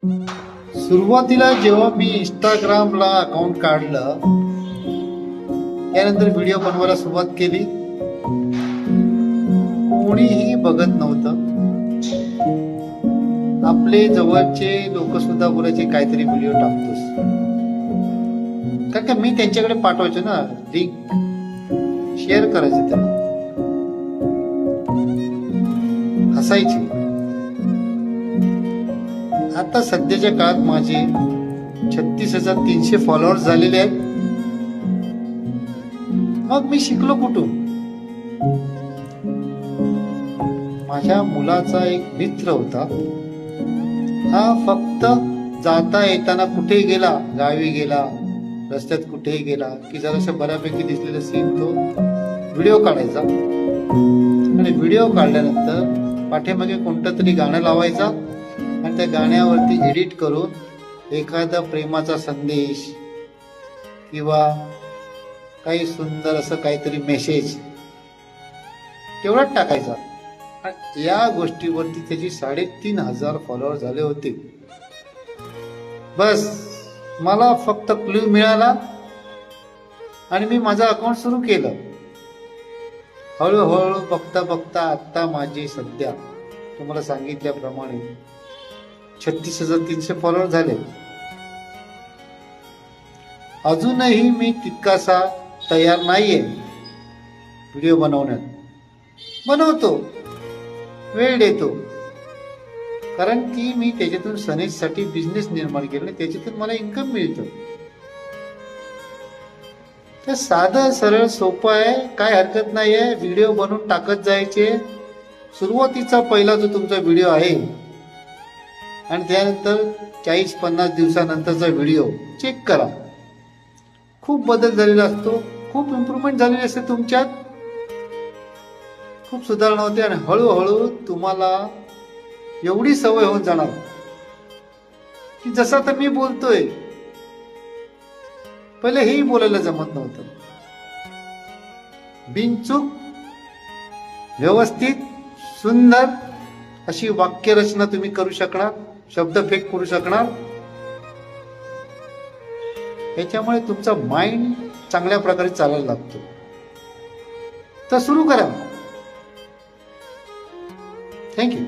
सुरुवातीला जेव्हा मी इंस्टाग्रामला अकाउंट काढलं, त्यानंतर व्हिडिओ बनवायला सुरुवात केली, कोणीही बघत नव्हतं. आपले जवळचे लोक सुद्धा बोलायचे काहीतरी व्हिडिओ टाकतोस, कारण का मी त्यांच्याकडे पाठवायचो ना, लिंक शेअर करायचं, त्यांना हसायचे. आता सध्याच्या काळात माझे 36,300 फॉलोअर्स झालेले आहेत. मग मी शिकलो कुठून? माझ्या मुलाचा एक मित्र होता. हा फक्त जाता येताना कुठेही गेला, गावी गेला, रस्त्यात कुठेही गेला की जरासं बऱ्यापैकी दिसलेलं सीन तो व्हिडिओ काढायचा, आणि व्हिडिओ काढल्यानंतर पाठीमागे कोणतं तरी गाणं लावायचा आणि त्या गाण्यावरती एडिट करून एखादा प्रेमाचा संदेश किंवा काही सुंदर असं काहीतरी मेसेज तेवढाच टाकायचा. आणि या गोष्टीवरती त्याची 3,500 फॉलोअर झाले होते. बस मला फक्त क्लू मिळाला आणि मी माझं अकाउंट सुरू केलं. हळूहळू बघता बघता आता माझे सध्या तुम्हाला सांगितल्याप्रमाणे 36,300 फॉलोअर झाले. अजूनही मी तितकासा तयार नाहीये व्हिडिओ बनवण्यात. बनवतो, वेळ देतो, कारण की मी त्याच्यातून सनेजसाठी बिझनेस निर्माण केला, त्याच्यातून मला इन्कम मिळतं. तर साधं सरळ सोपं आहे, काय हरकत नाही आहे. व्हिडिओ बनवून टाकत जायचे. सुरुवातीचा पहिला जो तुमचा व्हिडिओ आहे आणि त्यानंतर 40-50 दिवसानंतरचा व्हिडिओ चेक करा. खूप बदल झालेला असतो, खूप इम्प्रूव्हमेंट झालेली असते तुमच्यात, खूप सुधारणा होते. आणि हळूहळू तुम्हाला एवढी सवय होऊन जाणार की जसं आता मी बोलतोय, पहिले हेही बोलायला जमत नव्हतं. बिनचूक व्यवस्थित सुंदर अशी वाक्यरचना तुम्ही करू शकणार, शब्दफेक करू शकणार. याच्यामुळे तुमचा माइंड चांगल्या प्रकारे चालायला लागतो. तर सुरू करा. थँक्यू.